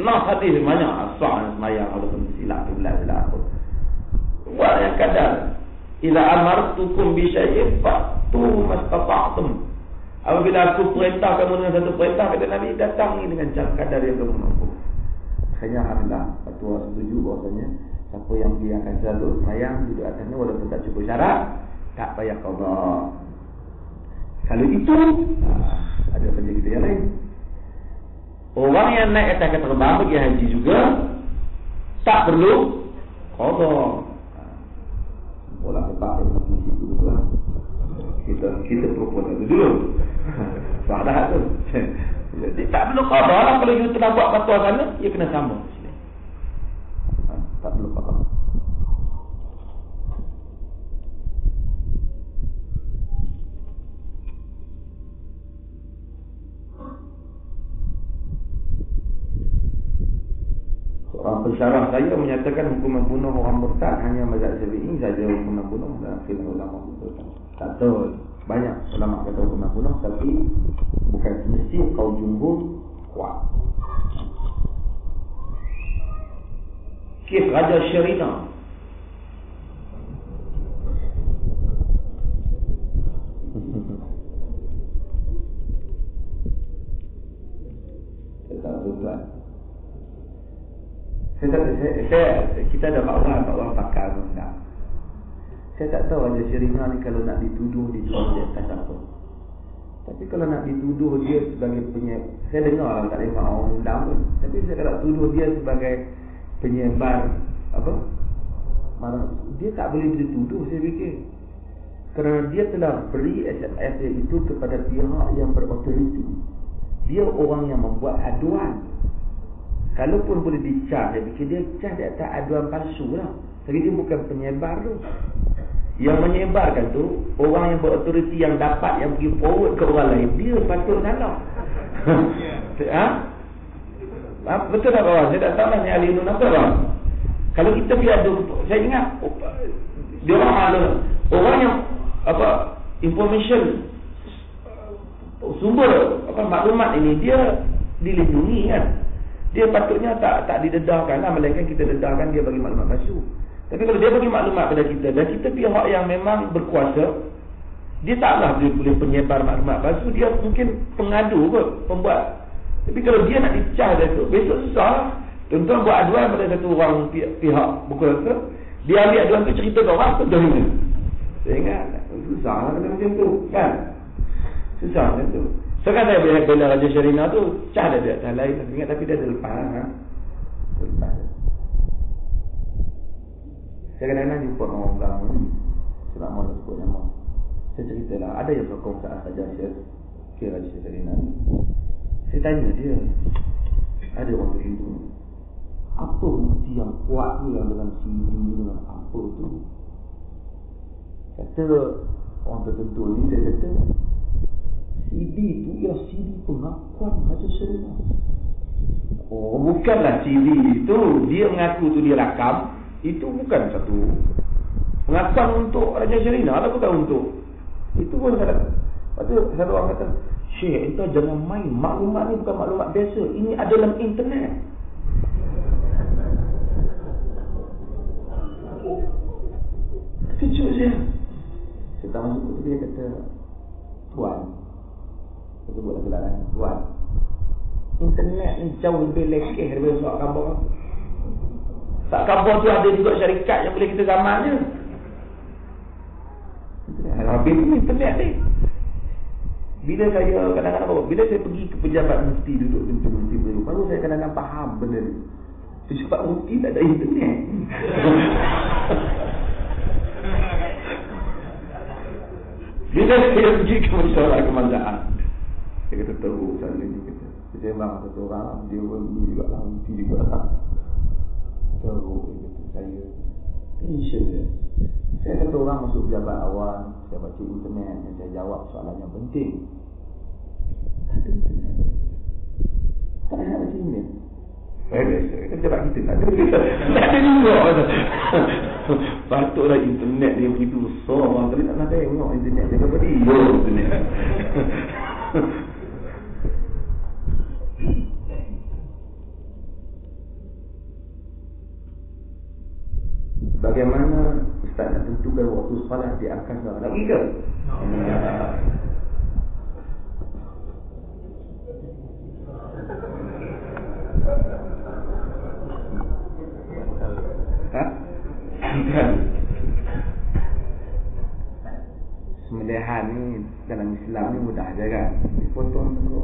C: Nas hadis banyak sah semayang walaupun silap bila-bila pun. Wa yang kadar idza amartukum bi syai'in fa'tu mastata'tum. Apabila aku perintah kamu dengan satu perintah, kata Nabi, datang ni dengan kadar yang kamu mampu. Akhirnya alhamdulillah Ketua setuju bahawasanya siapa yang dia akan selalu semayang duduk atasnya walaupun tak cukup syarat, tak payah qadha. Kalau itu ada kerja kita yang lain. Orang yang naik atas kapal terbang pergi haji juga tak perlu qadha. Orang sebab yang pergi situ dulu lah. Kita propose itu dulu. Salah tu. Jadi tak perlu qada lah kalau you telah buat fatwa sana, you kena sambung. Tak perlu qada. Seorang pensyarah saya menyatakan hukuman bunuh orang murtad hanya mazhab Syafi'i saja hukuman bunuh dan khilaf ulama betul. Tak betul. Banyak ulama kata hukuman bunuh tapi bukan mesti kaul jumhur kuat. Kes Raja Sherina. Kita ada bawah pakar undang. Saya tak tahu Raja Sherina ni kalau nak dituduh dia atas apa. Tapi kalau nak dituduh dia sebagai saya dengar lah tak dengar orang undang pun. Tapi saya kalau tuduh dia sebagai penyebar apa? Mana dia tak boleh dituduh saya fikir. Kerana dia telah beri SMS itu kepada pihak yang berautoriti. Dia orang yang membuat aduan. Kalaupun boleh dicap, saya fikir dia cas di atas aduan palsu lah. Tapi dia bukan penyebar tu. Yang menyebarkan tu orang yang berautoriti yang dapat yang pergi forward ke orang lain. Dia patut nalak. Betul tak kawan? Saya tak tahu lah ni ahli ilmu apa bang. Kalau kita pergi adu, saya ingat dia orang malu. Orang yang apa information sumber apa maklumat ini dia dilindungi kan. Dia patutnya tak didedahkan lah, melainkan kita dedahkan dia bagi maklumat palsu. Tapi kalau dia bagi maklumat pada kita dan kita pihak yang memang berkuasa, dia taklah boleh penyebar maklumat palsu, dia mungkin pengadu kot, pembuat. Tapi kalau dia nak dicah besok susah lah. Tuan-tuan buat aduan pada satu orang pihak berkuasa, dia ambil aduan tu cerita ke orang tu dah ni. Saya ingat susah lah macam tu kan. Susah macam tu. Sekarang saya bela Raja Sherina tu cah dia tak lain ingat tapi dia ada lepas ha? Lepas. Saya kadang-kadang jumpa orang saya nak mahu sebut nama. Saya ceritalah ada yang sokong saat saja saya kira Raja Sherina. Saya tanya dia, ada orang terhidu, apa bukti yang kuat tu yang dengan CD dengan apa tu? Kata orang tertentu ni, saya kata CD tu ialah CD pengakuan Raja Sherina. Oh, bukanlah CD itu dia mengaku tu dia rakam. Itu bukan satu pengakuan untuk Raja Sherina lah, bukan untuk itu pun salah. Lepas tu satu orang kata, Syekh, entah jangan main, maklumat ni bukan maklumat biasa, ini ada dalam internet. Kejut saya. Saya tak masuk tu dia kata, Tuan, saya sebut lagi lah, Tuan, internet ni jauh lebih lekeh daripada soal khabar. Tak khabar tu ada juga syarikat yang boleh kita gamal je. Habis tu internet ni. Bila saya kadang-kadang bila saya pergi ke pejabat mufti duduk di mufti baru saya kadang-kadang faham benda ni. Pejabat mufti tak ada internet. Bila saya pergi ke masyarakat kemandaan, saya kata teruk sana ni kata. Saya memang satu orang dia pun juga lah mufti juga lah. Teruk kata saya. Tension dia. Saya satu orang masuk pejabat awal, saya baca internet dan saya jawab soalan yang penting. Tak ada internet. Tak nak baca email. Kita pejabat kita tak ada. Tak ada juga. Patutlah internet dia begitu besar. Orang kali tak nak tengok internet dia kepada dia internet. Bagaimana Ustaz nak tentukan waktu salat di angkasa? Nak pergi ke? Sembelihan ni dalam Islam ni mudah je kan? Dipotong dulu.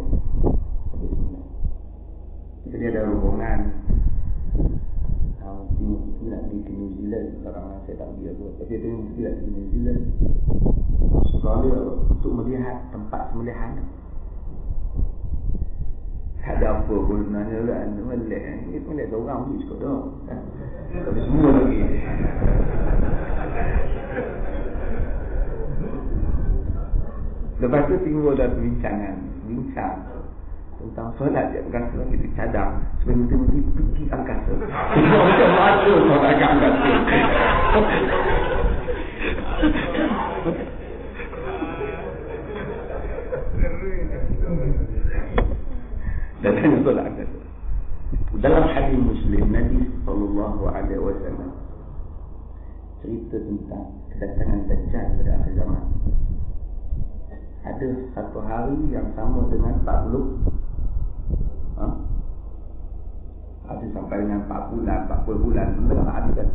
C: Jadi ada rombongan mesti nak pergi ke New Zealand. Sekarang saya tak pergi apa. Tapi dia mesti nak pergi New Zealand, Australia untuk melihat tempat sembelihan. Tak ada apa pun sebenarnya kan. Melek seorang pun cukup dah kan? Tapi semua lagi. Lepas tu timbul dah bincang tentang solat di angkasa. Kita cadang sebelum kita mesti pergi angkasa. Macam mana solat kat angkasa? Dan hanya solat angkasa. Dalam hadis Muslim, Nabi SAW cerita tentang kedatangan Dajjal pada akhir zaman. Ada satu hari yang sama dengan 40, ada sampai dengan 4 bulan, 40 bulan. Dalam hadis kan,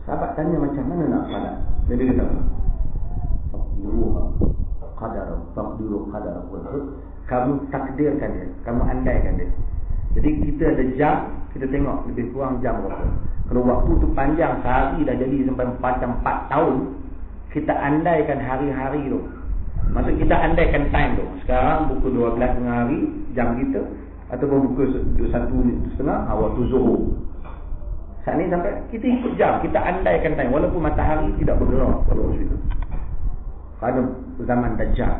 C: sahabat tanya macam mana nak salat. Nabi kata, Faqdiru qadara. Kamu takdirkan dia, kamu andaikan dia. Jadi kita ada jam, kita tengok lebih kurang jam berapa. Kalau waktu tu panjang, sehari dah jadi sampai macam 4 tahun, kita andaikan hari-hari tu. Maksud kita andaikan time tu. Sekarang pukul 12 tengah hari, jam kita, ataupun pukul 1:30 waktu zuhur. Saat ni sampai kita ikut jam, kita andaikan time walaupun matahari tidak bergerak pada waktu itu. Pada zaman Dajjal.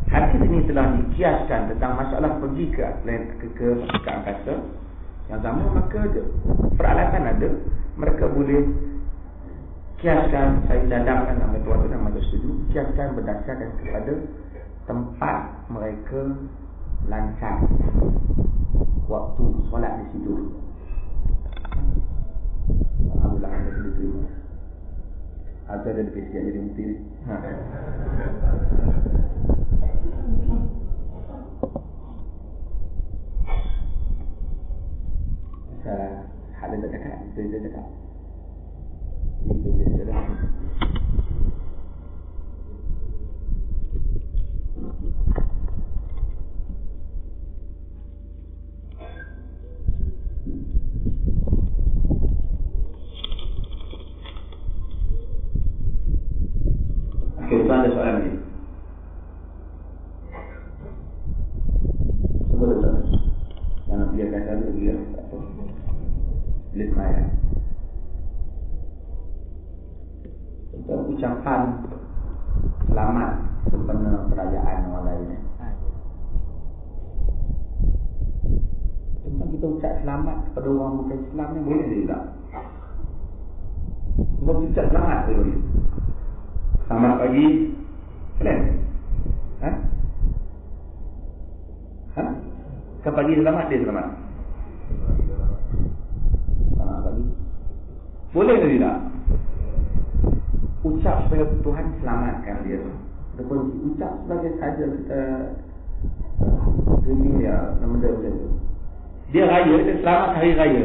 C: Hadis ini telah dikiaskan tentang masalah pergi ke angkasa. Yang sama, maka peralatan ada. Mereka boleh kiaskan, saya cadangkan nama tuan dan mereka setuju, kiaskan berdasarkan kepada tempat mereka lancar waktu solat di situ. Alhamdulillah anda boleh terima. Atau ada lebih sikit jadi mesti ni. Ada tak cakap? Saya cakap ini biasa dah. Okay, tuan ada soalan ni. Cuba tuan. Yang nak biarkan saya biar apa? Boleh semayang. Tentang ucapan selamat sempena perayaan orang lain. Tentang kita ucap selamat kepada orang bukan Islam ni boleh tak? Sebab ucap selamat dia boleh. Selamat pagi. Kalian? Kan pagi selamat, dia selamat. Selamat pagi. Boleh ke tidak? Ucap supaya Tuhan selamatkan dia. Ataupun ucap sebagai saja kita ini ya, nama dia macam tu. Dia raya, dia selamat hari raya.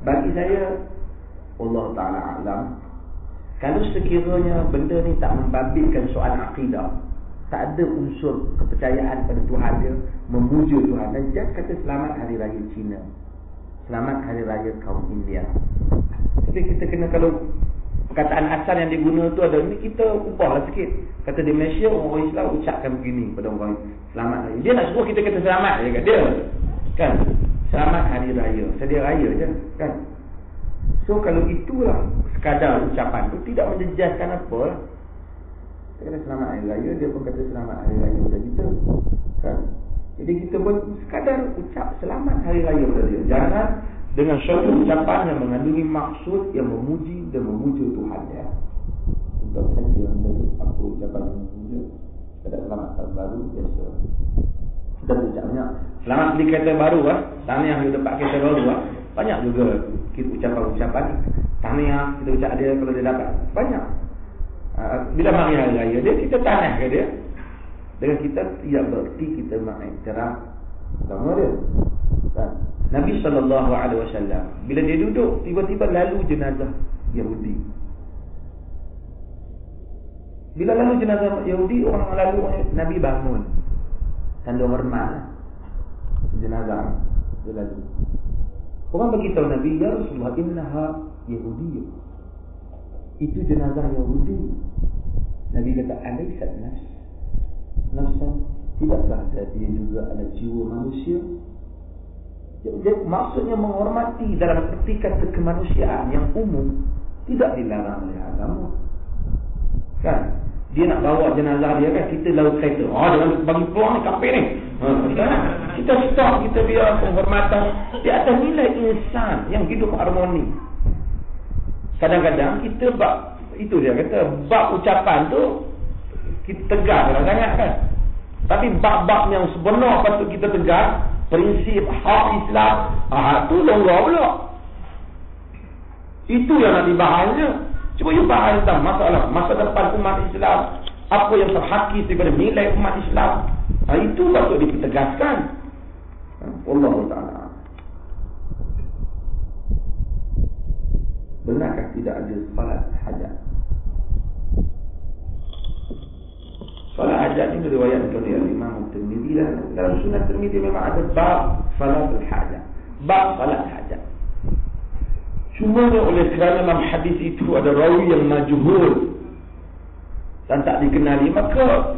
C: Bagi saya, Allah Ta'ala alam, kalau sekiranya benda ni tak membabitkan soal akidah, tak ada unsur kepercayaan pada Tuhan dia, memuja Tuhan, dan just kata selamat hari raya Cina, selamat hari raya kaum India. Jadi kita kena, kalau perkataan asal yang diguna tu ada, ni kita ubahlah sikit. Kata di Malaysia, orang Islam ucapkan begini pada orang selamat hari. Dia nak suruh kita kata selamat je kat dia. Kan? Selamat hari raya. Sedia raya je. Kan? So kalau itulah sekadar ucapan tu, tidak menjejaskan apa lah. Kita kata selamat hari raya, dia pun kata selamat hari raya pada kita. Kan? Jadi kita pun sekadar ucap selamat hari raya pada dia. Jangan dengan suatu ucapan yang mengandungi maksud yang memuji dan memuja Tuhan ya. Untuk saja apa ucapan yang memuja. Kita selamat tahun baru biasa. Kita ucap banyak. Selamat beli kereta baru lah. Tahniah yang dapat kereta baru lah. Banyak juga kita ucapan-ucapan. Tahniah kita ucap dia kalau dia dapat. Banyak. Bila mari hari raya dia, kita tahniah ke dia. Dengan kita tidak berarti kita mengiktiraf agama dia. Kan? Nabi SAW bila dia duduk, tiba-tiba lalu jenazah Yahudi. Bila lalu jenazah Yahudi, orang lalu, Nabi bangun. Tanda hormat jenazah dia lalu. Orang beritahu Nabi, ya Rasulullah, innaha Yahudiyah. Itu jenazah Yahudi. Nabi kata, alaysat nafsan, tidakkah dia juga ada jiwa manusia? Jadi, maksudnya menghormati dalam erti kata kemanusiaan yang umum, tidak dilarang oleh agama. Kan? Dia nak bawa jenazah dia kan, kita lalu kereta. Jangan bagi peluang ni, kafir ni. Kita stop, kita biar penghormatan di atas nilai insan yang hidup harmoni. Kadang-kadang kita itu dia kata, bab ucapan tu kita tegar sangat kan. Tapi bab-bab yang sebenar patut kita tegar, prinsip hak Islam, tu longgar pula. Itu yang nak dibahas je. Cuba you bahas tentang masalah masa depan umat Islam, apa yang terhakis daripada nilai umat Islam. Itu patut dipertegaskan. Allah Ta'ala. Benarkah tidak ada salat hajat? Salat hajat ini diriwayatkan oleh Imam Tirmizi, dan dalam Sunan Tirmizi memang ada bab salatul hajat, bab salat hajat. Cuma oleh kerana dalam hadis itu ada rawi yang majhul dan tak dikenali, maka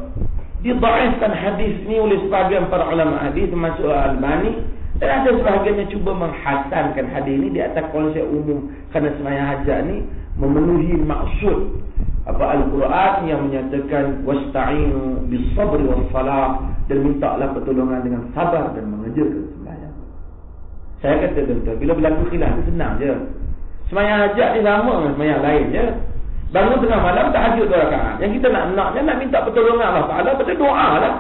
C: didhaifkan hadis ni oleh sebahagian para ulama hadis termasuk Al-Albani, dan ada sebahagian yang cuba menghasankan hadis ini di atas konsep umum, kerana sembahyang hajat ni memenuhi maksud Al-Quran yang menyatakan wasta'inu bis-sabri was-salah, dan mintalah pertolongan dengan sabar dan mengerjakan sembahyang. Saya kata tuan-tuan, bila berlaku khilaf itu senang je. Sembahyang hajat ni sama dengan sembahyang lain je. Bangun tengah malam tahajud 2 rakaat. Yang kita nak minta pertolongan Allah Ta'ala pada doa lah.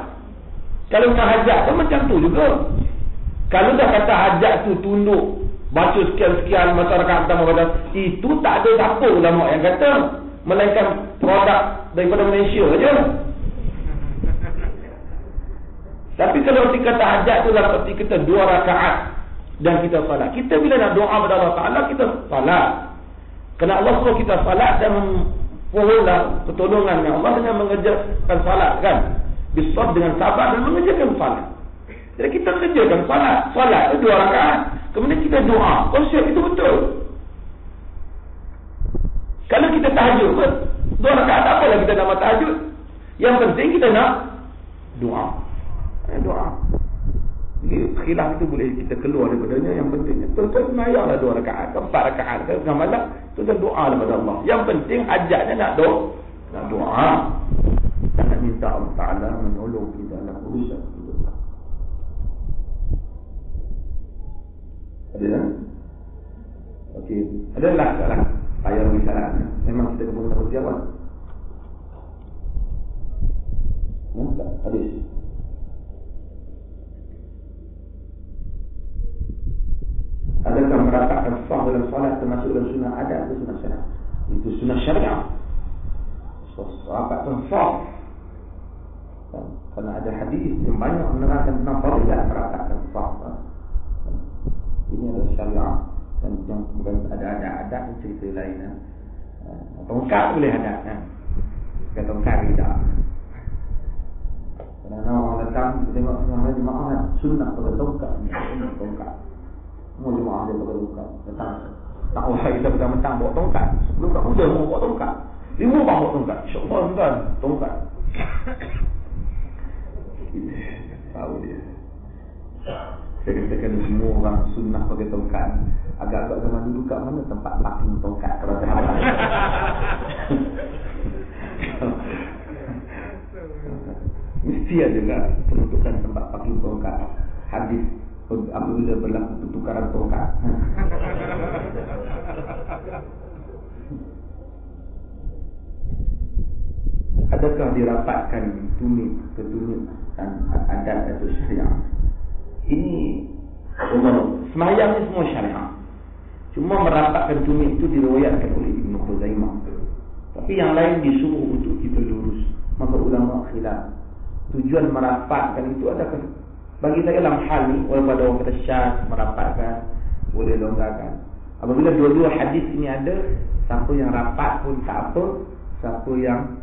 C: Kalau nak hajat pun macam tu juga. Kalau dah kata hajat tu tunduk, baca sekian-sekian masa rakaat pertama pada, itu tak ada siapa ulama yang kata, melainkan produk daripada Malaysia je. Tapi kalau kita kata hajat tu dalam erti kita 2 rakaat dan kita salat. Kita bila nak doa kepada Allah Ta'ala, kita salat. Kerana Allah suruh kita salat dan memperoleh pertolongan Allah dengan mengerjakan salat kan. Bisab dengan sabar dan mengerjakan salat. Jadi kita kerjakan salat. Salat itu 2 rakaat. Kemudian kita doa. Konsep itu betul. Kalau kita tahajud pun 2 rakaat, tak apalah kita nak tahajud. Yang penting kita nak doa. Doa. Jadi khilaf itu boleh kita keluar daripadanya. Yang pentingnya tuan-tuan semayanglah 2 rakaat, 4 rakaat tengah malam, tuan-tuan doa kepada Allah. Yang penting hajatnya nak doa. Dan nak minta Allah Ta'ala menolong kita dalam urusan kita. Ada tak? Okey. Adalah soalan payah misalan. Memang kita kena berjawab. Tak? Hadis. Adakah meratakan sah dalam solat termasuk dalam sunnah adat atau sunnah syariah? Itu sunnah syariah. Meratakan sah. Kerana ada hadis yang banyak menerangkan tentang fadilah meratakan sah. Ini adalah syariah. Dan yang bukan ada adat cerita lain. Tongkat boleh ada kan? Tongkat tidak. Kerana orang datang tengok semua jemaah sunnah pada tongkat. Tongkat. Semua jemaah dia pakai tongkat. Datang tak usah kita petang-petang bawa tongkat. Sebelum kat muda bawa tongkat. 5 orang bawa tongkat. InsyaAllah tuan, tongkat. Tahu dia. Saya katakan semua orang sunnah pakai tongkat. Agak-agak zaman dulu kat mana tempat parking tongkat kalau saya ada. Mesti ada lah penuntukan tempat parking tongkat. Hadis apabila berlaku pertukaran tongkat. Adakah dirapatkan tumit ke tumit adat atau syariah? Ini semayang ni semua syariah. Cuma merapatkan tumit itu diriwayatkan oleh Ibn Khuzaimah. Tapi yang lain disuruh untuk kita lurus. Maka ulama khilaf. Tujuan merapatkan itu adakah, bagi saya dalam hal ni, walaupun ada orang kata syaz, merapatkan, boleh longgarkan. Apabila dua-dua hadis ini ada, siapa yang rapat pun tak apa, siapa yang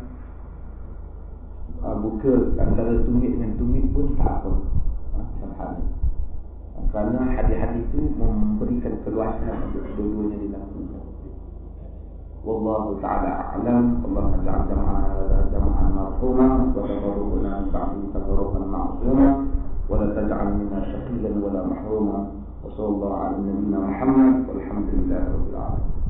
C: buka antara tumit dengan tumit pun tak apa. Dalam hal ni. kerana hadis-hadis itu memberikan keluasan untuk kedua-duanya dilakukan. Wallahu ta'ala a'lam. Allah ta'ala jama'an marhumah wa tabarruqna ba'di tabarruqan ma'zumah wa la taj'al minna shaqilan wa la mahrumah. wa sallallahu ala nabiyyina Muhammad walhamdulillahi rabbil alamin.